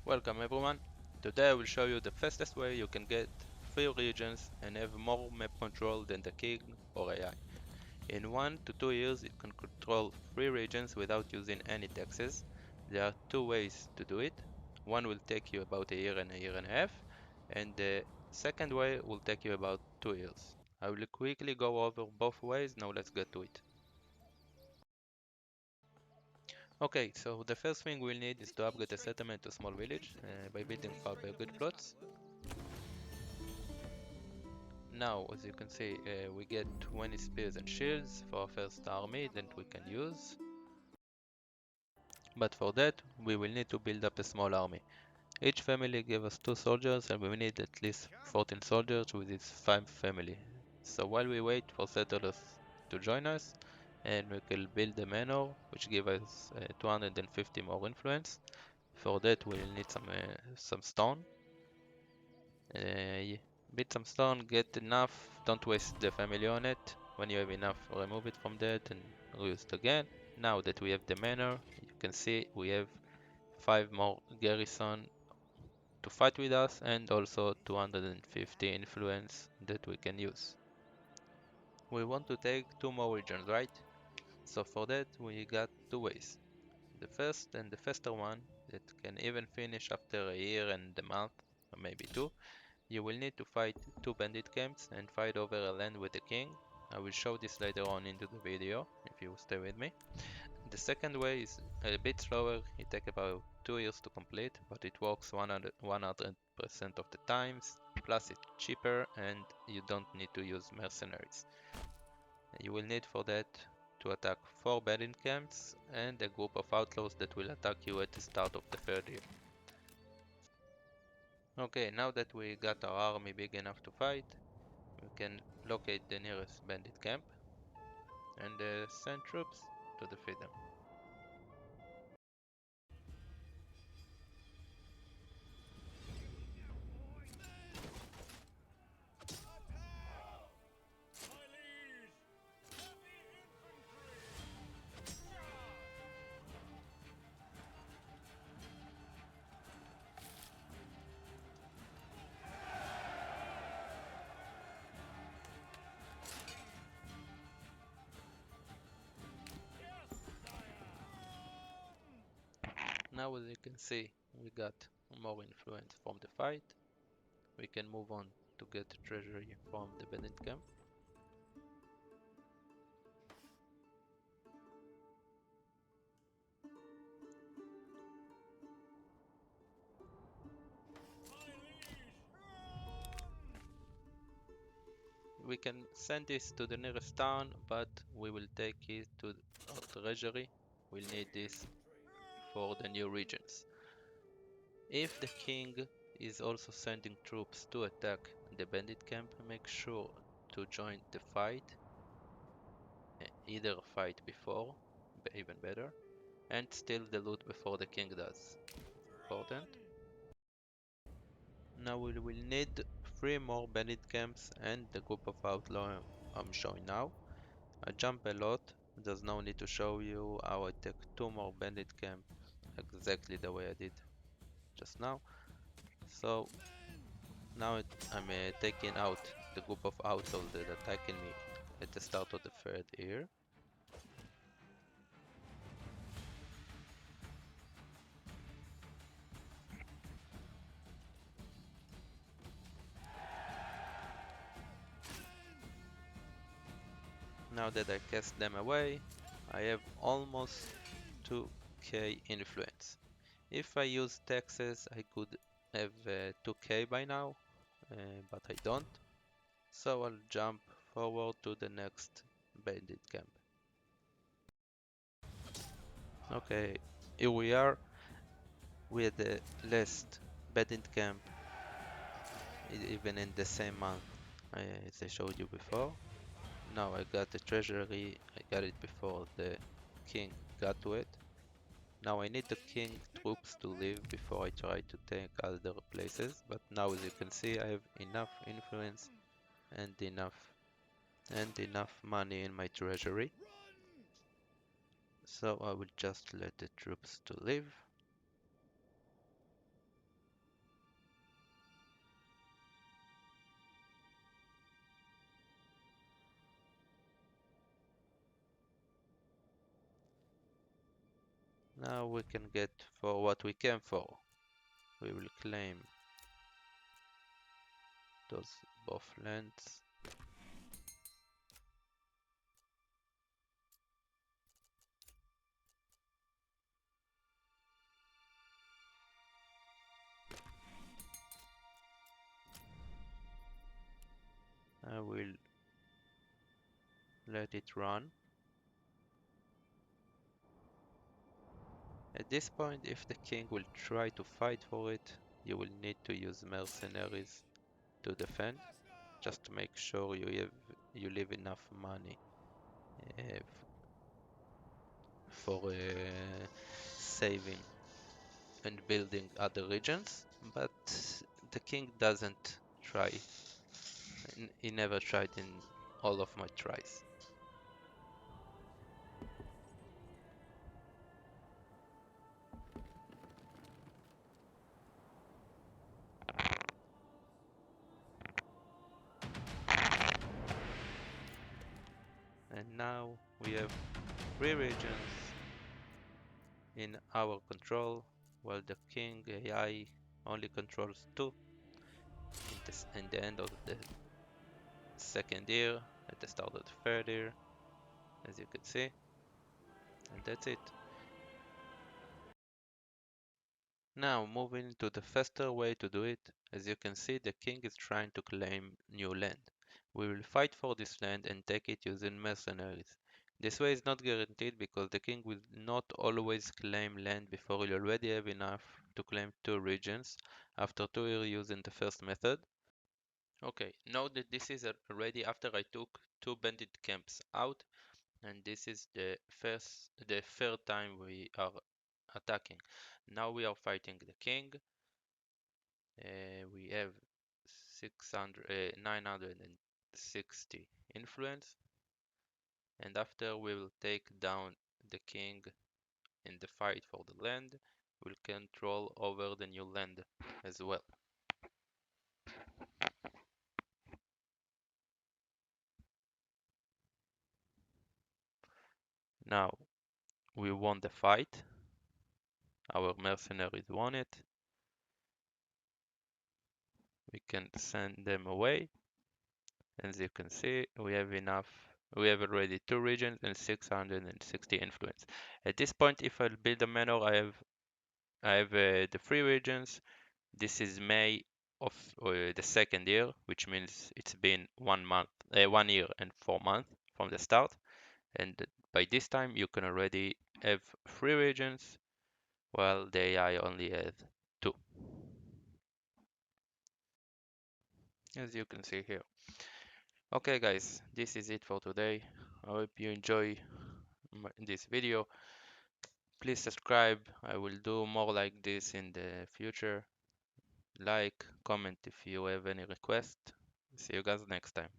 Welcome everyone. Today I will show you the fastest way you can get 3 regions and have more map control than the king or AI. In 1 to 2 years you can control 3 regions without using any taxes. There are 2 ways to do it. One will take you about a year and a half, and the second way will take you about 2 years. I will quickly go over both ways. Now let's get to it. Okay, so the first thing we'll need is to upgrade the settlement to small village by building 5 good plots. Now, as you can see, we get 20 spears and shields for our first army that we can use. But for that, we will need to build up a small army. Each family gave us 2 soldiers and we need at least 14 soldiers with its 5 family. So while we wait for settlers to join us, and we can build a manor, which give us 250 more influence. For that we'll need some stone. Bit some stone, get enough, don't waste the family on it. When you have enough, remove it from that and reuse it again. Now that we have the manor, you can see we have 5 more garrison to fight with us and also 250 influence that we can use. We want to take 2 more regions, right? So for that we got 2 ways. The first and the faster one that can even finish after a year and a month, or maybe 2. You will need to fight 2 bandit camps and fight over a land with the king. I will show this later on into the video if you stay with me. The second way is a bit slower, it takes about 2 years to complete, but it works 100% of the times, plus it's cheaper and you don't need to use mercenaries. You will need for that to attack 4 bandit camps and a group of outlaws that will attack you at the start of the third year. Okay, now that we got our army big enough to fight, we can locate the nearest bandit camp and send troops to defeat them. Now as you can see, we got more influence from the fight. We can move on to get treasury from the bandit camp. We can send this to the nearest town, but we will take it to our treasury. We'll need this for the new regions. If the king is also sending troops to attack the bandit camp, make sure to join the fight, either fight before, even better, and steal the loot before the king does. Important. Now we will need 3 more bandit camps and the group of outlaw I'm showing now. I jump a lot, there's no need to show you how I take 2 more bandit camp exactly the way I did just now. So now I'm taking out the group of outlaws that are attacking me at the start of the third year. Now that I cast them away, I have almost 2k influence. If I use taxes, I could have 2k by now, but I don't. So I'll jump forward to the next bandit camp. Okay, here we are with the last bandit camp, even in the same month as I showed you before. Now I got the treasury, I got it before the king got to it. Now I need the king troops to leave before I try to take other places, but now as you can see I have enough influence and enough money in my treasury. So I will just let the troops to leave. Now we can get for what we came for. We will claim those both lands. I will let it run. At this point, if the king will try to fight for it, you will need to use mercenaries to defend, just to make sure you leave enough money uh, for saving and building other regions. But the king doesn't try. He never tried in all of my tries. And now we have 3 regions in our control, while the king AI only controls 2 in the end of the second year, at the start of the third year, as you can see, and that's it. Now moving to the faster way to do it, as you can see the king is trying to claim new land. We will fight for this land and take it using mercenaries. This way is not guaranteed because the king will not always claim land before you already have enough to claim 2 regions after 2 years using the first method. Okay, note that this is already after I took 2 bandit camps out, and this is the third time we are attacking. Now we are fighting the king. We have 960 influence, and after we will take down the king in the fight for the land, we'll control over the new land as well. Now we won the fight. Our mercenaries won it. We can send them away. As you can see, we have enough. We have already 2 regions and 660 influence. At this point, if I build a manor, I have the 3 regions. This is May of the second year, which means it's been 1 month, 1 year and 4 months from the start. And by this time, you can already have 3 regions, while the AI only has 2, as you can see here. Okay, guys, this is it for today. I hope you enjoy this video. Please subscribe. I will do more like this in the future. Like, comment if you have any request. See you guys next time.